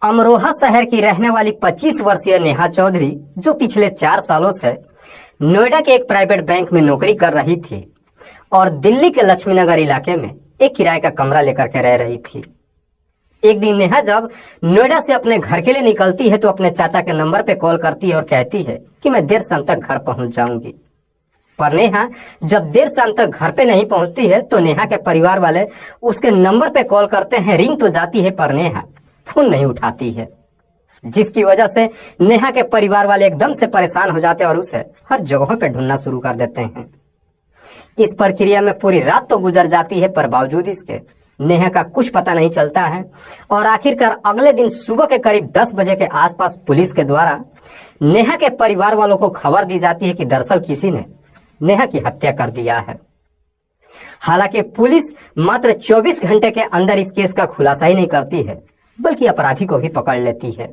अमरोहा शहर की रहने वाली 25 वर्षीय नेहा चौधरी, जो पिछले 4 सालों से नोएडा के एक प्राइवेट बैंक में नौकरी कर रही थी और दिल्ली के लक्ष्मीनगर इलाके में एक किराए का कमरा लेकर के रह रही थी। एक दिन नेहा जब नोएडा से अपने घर के लिए निकलती है तो अपने चाचा के नंबर पे कॉल करती है और कहती है कि मैं देर शाम तक घर पहुंच जाऊंगी। पर नेहा जब देर शाम तक घर पे नहीं पहुंचती है तो नेहा के परिवार वाले उसके नंबर पे कॉल करते हैं। रिंग तो जाती है पर नेहा फोन नहीं उठाती है, जिसकी वजह से नेहा के परिवार वाले एकदम से परेशान हो जाते हैं और उसे हर जगहों पे ढूंढना शुरू कर देते हैं। इस प्रक्रिया में पूरी रात तो गुजर जाती है, पर बावजूद इसके नेहा का कुछ पता नहीं चलता है और आखिरकार अगले दिन सुबह के करीब 10 बजे के आसपास पुलिस के द्वारा नेहा के परिवार वालों को खबर दी जाती है कि दरअसल किसी ने नेहा की हत्या कर दिया है। हालांकि पुलिस मात्र 24 घंटे के अंदर इस केस का खुलासा ही नहीं करती है, बल्कि अपराधी को भी पकड़ लेती है।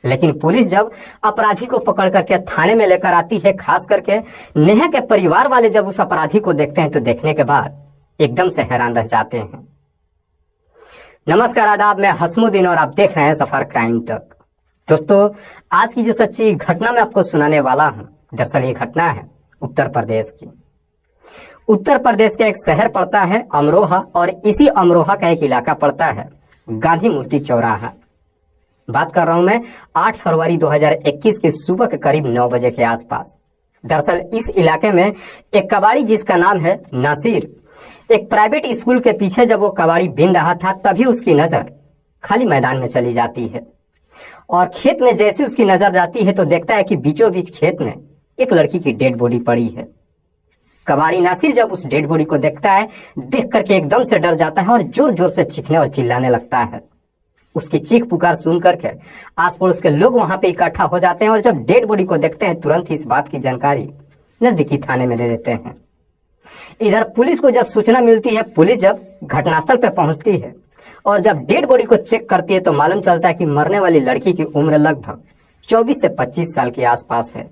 लेकिन पुलिस जब अपराधी को पकड़ करके थाने में लेकर आती है, खास करके नेहा के परिवार वाले जब उस अपराधी को देखते हैं तो देखने के बाद एकदम से हैरान रह जाते हैं। नमस्कार, आदाब, मैं हसमुद्दीन और आप देख रहे हैं सफर क्राइम तक। दोस्तों, आज की जो सच्ची घटना मैं आपको सुनाने वाला हूं, दरअसल ये घटना है उत्तर प्रदेश की। उत्तर प्रदेश का एक शहर पड़ता है अमरोहा और इसी अमरोहा का एक इलाका पड़ता है गांधी मूर्ति चौराहा। बात कर रहा हूं मैं 8 फरवरी 2021 की सुबह के करीब 9 बजे के आसपास। दरअसल इस इलाके में एक कबाड़ी जिसका नाम है नासिर, एक प्राइवेट स्कूल के पीछे जब वो कबाड़ी बीन रहा था तभी उसकी नजर खाली मैदान में चली जाती है और खेत में जैसे उसकी नजर जाती है तो देखता है कि बीचों बीच खेत में एक लड़की की डेड बॉडी पड़ी है। कबाड़ी नासिर जब उस डेड बॉडी को देखता है, देख करके एकदम से डर जाता है और जोर जोर से चीखने और चिल्लाने लगता है। उसकी चीख पुकार सुन करके आस पड़ोस के लोग वहां पे इकट्ठा हो जाते हैं और जब डेड बॉडी को देखते हैं तुरंत ही इस बात की जानकारी नजदीकी थाने में दे देते हैं। इधर पुलिस को जब सूचना मिलती है, पुलिस जब घटनास्थल पे पहुंचती है और जब डेड बॉडी को चेक करती है तो मालूम चलता है कि मरने वाली लड़की की उम्र लगभग 24 से 25 साल के आसपास है,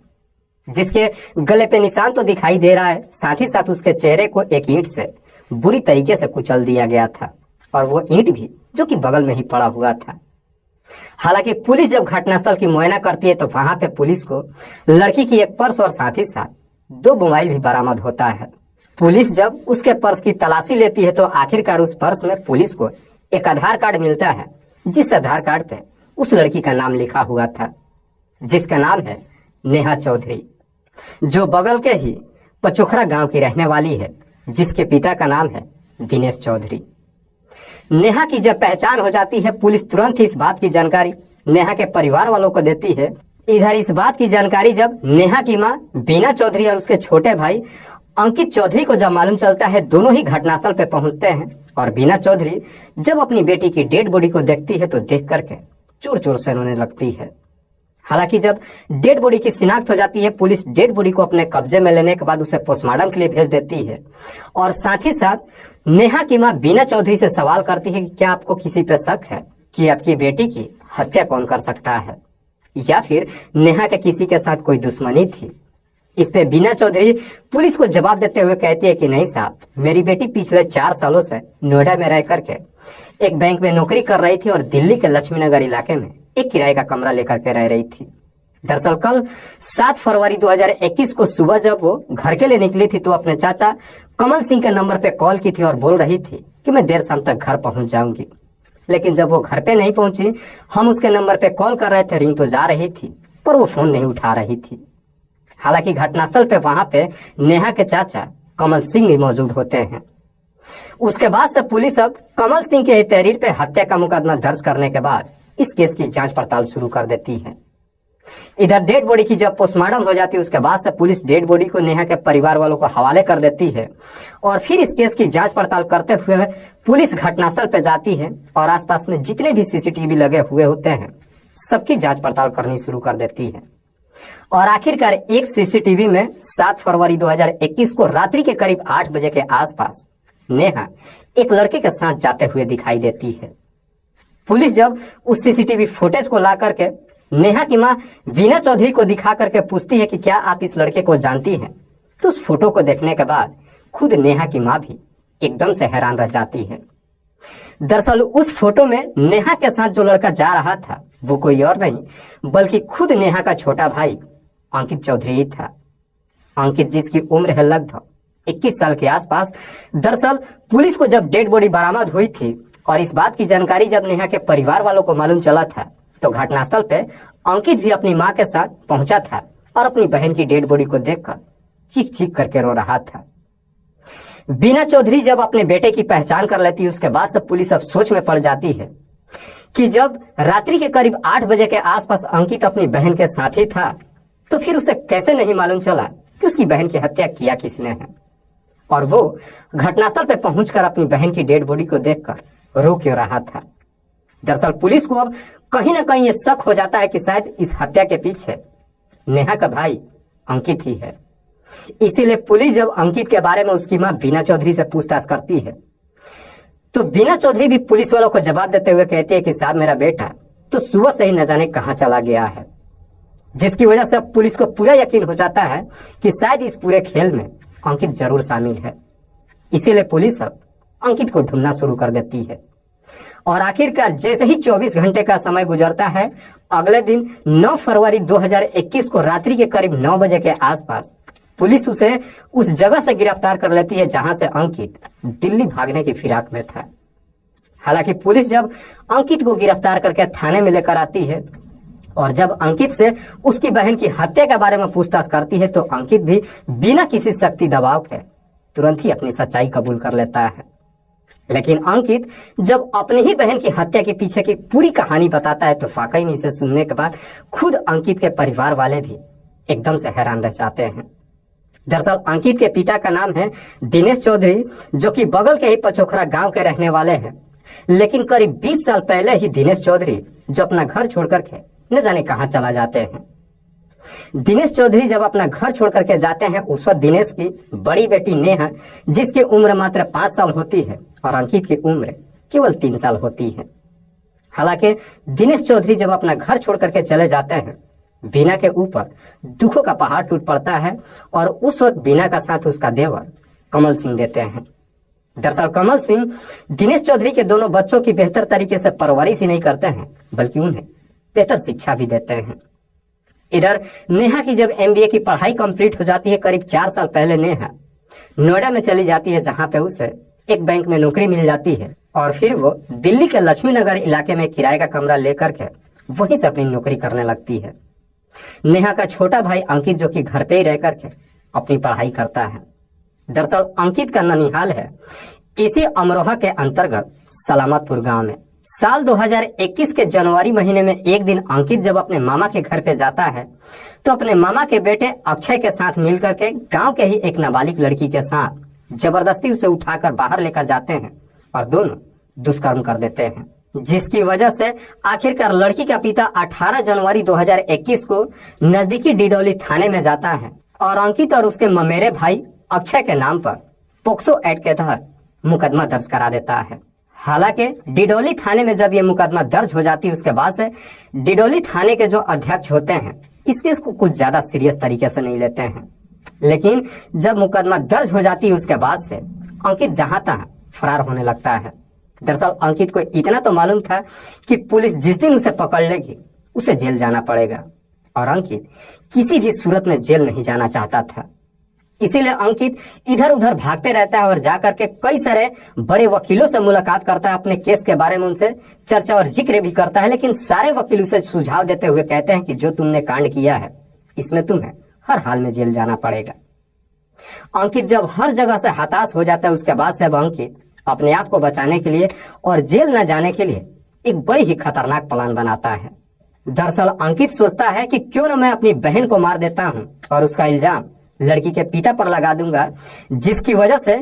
जिसके गले पे निशान तो दिखाई दे रहा है, साथ ही साथ उसके चेहरे को एक ईंट से बुरी तरीके से कुचल दिया गया था और वो ईंट भी जो कि बगल में ही पड़ा हुआ था। हालांकि पुलिस जब घटनास्थल की मुआयना करती है तो वहां पे पुलिस को लड़की की एक पर्स और साथ ही साथ 2 मोबाइल भी बरामद होता है। पुलिस जब उसके पर्स की तलाशी लेती है तो आखिरकार उस पर्स में पुलिस को एक आधार कार्ड मिलता है, जिस आधार कार्ड पे उस लड़की का नाम लिखा हुआ था, जिसका नाम है नेहा चौधरी, जो बगल के ही पचोखड़ा गांव की रहने वाली है, जिसके पिता का नाम है दिनेश चौधरी। नेहा की जब पहचान हो जाती है, पुलिस तुरंत ही इस बात की जानकारी नेहा के परिवार वालों को देती है। इधर इस बात की जानकारी जब नेहा की मां बीना चौधरी और उसके छोटे भाई अंकित चौधरी को जब मालूम चलता है, दोनों ही घटनास्थल पे पहुंचते हैं और बीना चौधरी जब अपनी बेटी की डेड बॉडी को देखती है तो देख करके चोर चोर से रोने लगती है। हालांकि जब डेड बॉडी की शिनाख्त हो जाती है, पुलिस डेड बॉडी को अपने कब्जे में लेने के बाद उसे पोस्टमार्टम के लिए भेज देती है और साथ ही साथ नेहा की मां बीना चौधरी से सवाल करती है कि क्या आपको किसी पे शक है कि आपकी बेटी की हत्या कौन कर सकता है या फिर नेहा के किसी के साथ कोई दुश्मनी थी। इस पे बीना चौधरी पुलिस को जवाब देते हुए कहती है कि नहीं साहब, मेरी बेटी पिछले 4 सालों से नोएडा में रह करके एक बैंक में नौकरी कर रही थी और दिल्ली के लक्ष्मीनगर इलाके में एक किराए का कमरा लेकर के रह रही थी। दरअसल कल 7 फरवरी 2021 को सुबह जब वो घर के लिए निकली थी तो अपने चाचा कमल सिंह के नंबर पे कॉल की थी और बोल रही थी कि मैं देर शाम तक घर पहुंच जाऊंगी। लेकिन जब वो घर पे नहीं पहुंची, हम उसके नंबर पे कॉल कर रहे थे, रिंग तो जा रही थी पर वो फोन नहीं उठा रही थी। हालांकि घटनास्थल पे वहां पे नेहा के चाचा कमल सिंह भी मौजूद होते हैं। उसके बाद से पुलिस अब कमल सिंह के तहरीर पे हत्या का मुकदमा दर्ज करने के बाद इस केस की जांच पड़ताल शुरू कर देती है। इधर डेड बॉडी की जब पोस्टमार्टम हो जाती है, उसके बाद से पुलिस डेड बॉडी को नेहा के परिवार वालों को हवाले कर देती है और फिर इस केस की जांच पड़ताल करते हुए पुलिस घटनास्थल पे जाती है और आसपास में जितने भी सीसीटीवी लगे हुए होते हैं सबकी जांच पड़ताल करनी शुरू कर देती है और आखिरकार एक सीसीटीवी में 7 फरवरी 2021 को रात्रि के करीब 8 बजे के आसपास नेहा एक लड़के के साथ जाते हुए दिखाई देती है। पुलिस जब उस सीसीटीवी फुटेज को ला करके नेहा की मां बीना चौधरी को दिखा करके पूछती है कि क्या आप इस लड़के को जानती हैं, तो उस फोटो को देखने के बाद खुद नेहा की मां भी एकदम से हैरान रह जाती है। दरअसल उस फोटो में नेहा के साथ जो लड़का जा रहा था वो कोई और नहीं बल्कि खुद नेहा का छोटा भाई अंकित चौधरी ही था। अंकित जिसकी उम्र है लगभग 21 साल के आसपास। दरअसल पुलिस को जब डेड बॉडी बरामद हुई थी और इस बात की जानकारी जब नेहा के परिवार वालों को मालूम चला था तो घटनास्थल पे अंकित भी अपनी मां के साथ पहुंचा था और अपनी बहन की डेड बॉडी को देखकर चीख चीख करके रो रहा था। बीना चौधरी जब अपने बेटे की पहचान कर लेती है उसके बाद सब पुलिस अब सोच में पड़ जाती है कि जब रात्रि के करीब 8 बजे के आसपास अंकित अपनी बहन के साथ ही था तो फिर उसे कैसे नहीं मालूम चला कि उसकी बहन की हत्या किया किसने है, और वो घटनास्थल पर पहुंचकर अपनी बहन की डेड बॉडी को देखकर रो क्यों रहा था। दरअसल पुलिस को अब कहीं ना कहीं ये शक हो जाता है कि शायद इस हत्या के पीछे नेहा का भाई अंकित ही है। इसीलिए पुलिस जब अंकित के बारे में उसकी मां बीना चौधरी से पूछताछ करती है तो बीना चौधरी भी पुलिस वालों को जवाब देते हुए कहती है कि साहब मेरा बेटा तो सुबह से ही न जाने कहां चला गया है, जिसकी वजह से पुलिस को पूरा यकीन हो जाता है कि शायद इस पूरे खेल में अंकित जरूर शामिल है। इसीलिए पुलिस अब अंकित को ढूंढना शुरू कर देती है और आखिरकार जैसे ही 24 घंटे का समय गुजरता है अगले दिन 9 फरवरी 2021 को रात्रि के करीब 9 बजे के आसपास पुलिस उसे उस जगह से गिरफ्तार कर लेती है जहां से अंकित दिल्ली भागने की फिराक में था। हालांकि पुलिस जब अंकित को गिरफ्तार करके थाने में लेकर आती है और जब अंकित से उसकी बहन की हत्या के बारे में पूछताछ करती है तो अंकित भी बिना किसी शक्ति दबाव के तुरंत ही अपनी सच्चाई कबूल कर लेता है। लेकिन अंकित जब अपनी ही बहन की हत्या के पीछे की पूरी कहानी बताता है तो वाकई में इसे सुनने के बाद खुद अंकित के परिवार वाले भी एकदम से हैरान रह जाते हैं। दरअसल अंकित के पिता का नाम है दिनेश चौधरी, जो कि बगल के ही पचोखरा गांव के रहने वाले हैं। लेकिन करीब 20 साल पहले ही दिनेश चौधरी जो अपना घर छोड़कर के न जाने कहां चला जाते हैं। दिनेश चौधरी जब अपना घर छोड़ करके जाते हैं उस वक्त दिनेश की बड़ी बेटी नेहा, जिसकी उम्र मात्र 5 साल होती है, और अंकित की उम्र केवल 3 साल होती है। हालांकि दिनेश चौधरी जब अपना घर छोड़ करके चले जाते हैं बीना के ऊपर दुखों का पहाड़ टूट पड़ता है और उस वक्त बीना का साथ उसका देवर कमल सिंह देते हैं। दरअसल कमल सिंह दिनेश चौधरी के दोनों बच्चों की बेहतर तरीके से परवरिश ही नहीं करते हैं बल्कि उन्हें बेहतर शिक्षा भी देते हैं। इधर नेहा की जब MBA की पढ़ाई कंप्लीट हो जाती है करीब 4 साल पहले नेहा नोएडा में चली जाती है जहां पे उसे एक बैंक में नौकरी मिल जाती है और फिर वो दिल्ली के लक्ष्मी नगर इलाके में किराए का कमरा लेकर के वहीं से अपनी नौकरी करने लगती है। नेहा का छोटा भाई अंकित जो कि घर पे ही रह करके अपनी पढ़ाई करता है। दरअसल अंकित का ननिहाल है इसी अमरोहा के अंतर्गत सलामतपुर गांव में। साल 2021 के जनवरी महीने में एक दिन अंकित जब अपने मामा के घर पे जाता है तो अपने मामा के बेटे अक्षय के साथ मिलकर के गांव के ही एक नाबालिग लड़की के साथ जबरदस्ती उसे उठाकर बाहर लेकर जाते हैं और दोनों दुष्कर्म कर देते हैं, जिसकी वजह से आखिरकार लड़की का पिता 18 जनवरी 2021 को नजदीकी डिडौली थाने में जाता है और अंकित और उसके ममेरे भाई अक्षय के नाम पर पोक्सो एक्ट के तहत मुकदमा दर्ज करा देता है। हालांकि डिडौली थाने में जब ये मुकदमा दर्ज हो जाती है उसके बाद से डिडौली थाने के जो अध्यक्ष होते हैं इस केस को कुछ ज्यादा सीरियस तरीके से नहीं लेते हैं, लेकिन जब मुकदमा दर्ज हो जाती है उसके बाद से अंकित जहां तहां फरार होने लगता है। दरअसल अंकित को इतना तो मालूम था कि पुलिस जिस दिन उसे पकड़ लेगी उसे जेल जाना पड़ेगा और अंकित किसी भी सूरत में जेल नहीं जाना चाहता था। इसीलिए अंकित इधर उधर भागते रहता है और जाकर के कई सारे बड़े वकीलों से मुलाकात करता है, अपने केस के बारे में उनसे चर्चा और जिक्र भी करता है, लेकिन सारे वकील उसे सुझाव देते हुए कहते हैं कि जो तुमने कांड किया है इसमें तुम्हें हर हाल में जेल जाना पड़ेगा। अंकित जब हर जगह से हताश हो जाता है उसके बाद से अब अंकित अपने आप को बचाने के लिए और जेल न जाने के लिए एक बड़ी ही खतरनाक प्लान बनाता है। दरअसल अंकित सोचता है कि क्यों न मैं अपनी बहन को मार देता हूं और उसका इल्जाम लड़की के पिता पर लगा दूंगा, जिसकी वजह से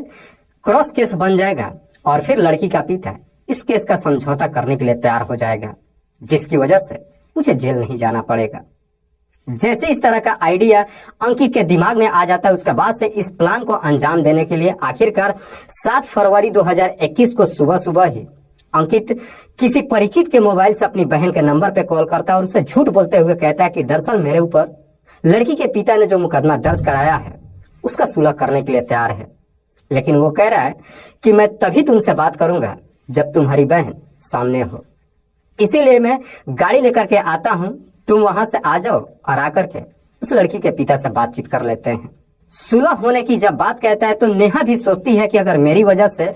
क्रॉस केस बन जाएगा और फिर लड़की का पिता इस केस का समझौता करने के लिए तैयार हो जाएगा, जिसकी वजह से मुझे जेल नहीं जाना पड़ेगा। जैसे इस तरह का आइडिया अंकित के दिमाग में आ जाता है उसके बाद से इस प्लान को अंजाम देने के लिए आखिरकार 7 फरवरी 2021 को सुबह सुबह ही अंकित किसी परिचित के मोबाइल से अपनी बहन के नंबर पे कॉल करता है और उसे झूठ बोलते हुए कहता है कि दरअसल मेरे ऊपर लड़की के पिता ने जो मुकदमा दर्ज कराया है उसका सुलह करने के लिए तैयार है, लेकिन वो कह रहा है कि मैं तभी तुमसे बात करूंगा जब तुम्हारी बहन सामने हो। इसीलिए मैं गाड़ी लेकर के आता हूँ, तुम वहां से आ जाओ और आकर के उस लड़की के पिता से बातचीत कर लेते हैं। सुलह होने की जब बात कहता है तो नेहा भी सोचती है कि अगर मेरी वजह से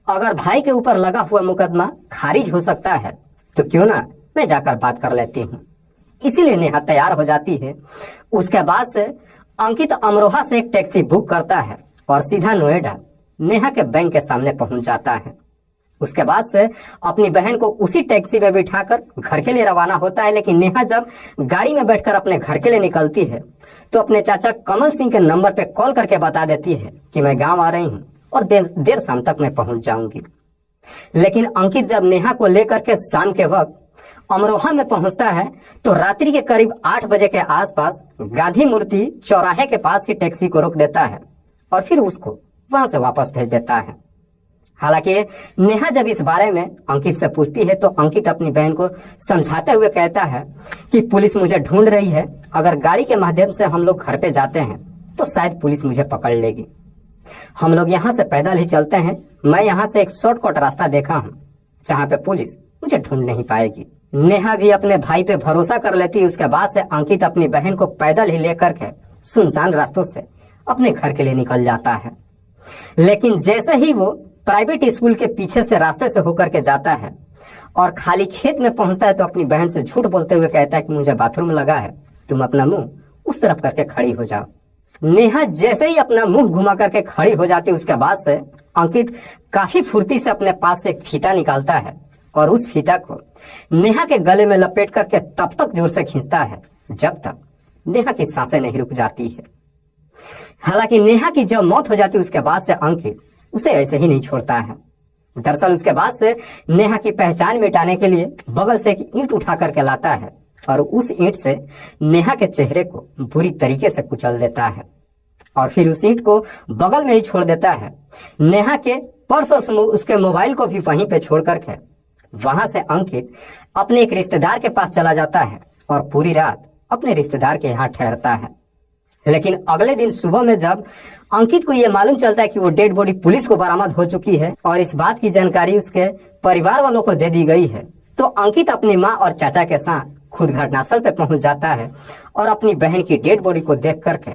अगर भाई के ऊपर लगा हुआ मुकदमा खारिज हो सकता है तो क्यों ना मैं जाकर बात कर लेती हूँ। इसीलिए नेहा तैयार हो जाती है। उसके बाद से अंकित अमरोहा से एक टैक्सी बुक करता है और सीधा नोएडा नेहा के बैंक के सामने पहुंच जाता है। उसके बाद से अपनी बहन को उसी टैक्सी में बिठाकर घर के लिए रवाना होता है। लेकिन नेहा जब गाड़ी में बैठकर अपने घर के लिए निकलती है तो अपने चाचा कमल सिंह के नंबर पे कॉल करके बता देती है कि मैं गांव आ रही हूं और देर शाम तक मैं पहुंच जाऊंगी। लेकिन अंकित जब नेहा को लेकर के शाम के वक्त अमरोहा में पहुंचता है तो रात्रि के करीब 8 बजे के आसपास गांधी मूर्ति चौराहे के पास ही टैक्सी को रोक देता है और फिर उसको वहां से वापस भेज देता है। हालांकि नेहा जब इस बारे में अंकित से पूछती है तो अंकित अपनी बहन को समझाते हुए कहता है कि पुलिस मुझे ढूंढ रही है, अगर गाड़ी के माध्यम से हम लोग घर पे जाते हैं तो शायद पुलिस मुझे पकड़ लेगी। हम लोग यहाँ से पैदल ही चलते हैं, मैं यहाँ से एक शॉर्टकट रास्ता देखा हूँ जहाँ पे पुलिस मुझे ढूंढ नहीं पाएगी। नेहा भी अपने भाई पे भरोसा कर लेती है। उसके बाद से अंकित अपनी बहन को पैदल ही लेकर के सुनसान रास्तों से अपने घर के लिए निकल जाता है। लेकिन जैसे ही वो प्राइवेट स्कूल के पीछे से रास्ते से होकर के जाता है और खाली खेत में पहुंचता है तो अपनी बहन से झूठ बोलते हुए कहता है कि मुझे बाथरूम लगा है, तुम अपना मुंह उस तरफ करके खड़ी हो जाओ। नेहा जैसे ही अपना मुंह घुमा करके खड़ी हो जाती है उसके बाद से अंकित काफी फुर्ती से अपने पास से एक फीता निकालता है और उस फीता को नेहा के गले में लपेट करके तब तक जोर से खींचता है जब तक नेहा की सांसें नहीं रुक जाती है। हालांकि नेहा की जब मौत हो जाती है उसके बाद से अंकित उसे ऐसे ही नहीं छोड़ता है। दरअसल उसके बाद से नेहा की पहचान मिटाने के लिए बगल से एक ईंट उठा करके लाता है और उस ईंट से नेहा के चेहरे को बुरी तरीके से कुचल देता है और फिर उस ईंट को बगल में ही छोड़ देता है। नेहा के पर्स और उसके मोबाइल को भी वहीं पे छोड़ करके वहां से अंकित अपने एक रिश्तेदार के पास चला जाता है और पूरी रात अपने रिश्तेदार के यहाँ ठहरता है। लेकिन अगले दिन सुबह में जब अंकित को यह मालूम चलता है कि वो डेड बॉडी पुलिस को बरामद हो चुकी है और इस बात की जानकारी उसके परिवार वालों को दे दी गई है तो अंकित अपनी माँ और चाचा के साथ खुद घटनास्थल पे पहुंच जाता है और अपनी बहन की डेड बॉडी को देख करके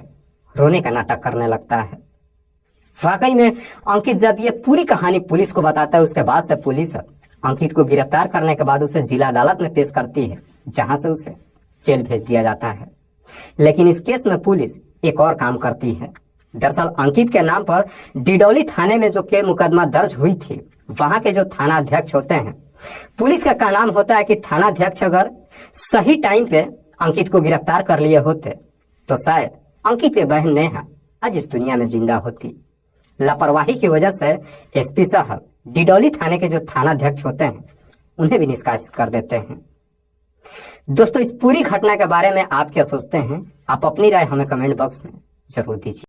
रोने का नाटक करने लगता है। वाकई में अंकित जब ये पूरी कहानी पुलिस को बताता है उसके बाद से पुलिस अंकित को गिरफ्तार करने के बाद उसे जिला अदालत में पेश करती है जहां से उसे जेल भेज दिया जाता है। लेकिन इस केस में पुलिस एक और काम करती है। दरअसल अंकित के नाम पर डिडौली थाने में जो के मुकदमा दर्ज हुई थी वहां के जो थाना अध्यक्ष होते हैं, पुलिस का नाम होता है कि थाना अध्यक्ष अगर सही टाइम पे अंकित को गिरफ्तार कर लिए होते तो शायद अंकित की बहन नेहा आज इस दुनिया में जिंदा होती। लापरवाही की वजह से एसपी साहब डिडौली थाने के जो थाना अध्यक्ष होते हैं उन्हें भी निष्कासित कर देते हैं। दोस्तों, इस पूरी घटना के बारे में आप क्या सोचते हैं? आप अपनी राय हमें कमेंट बॉक्स में जरूर दीजिए।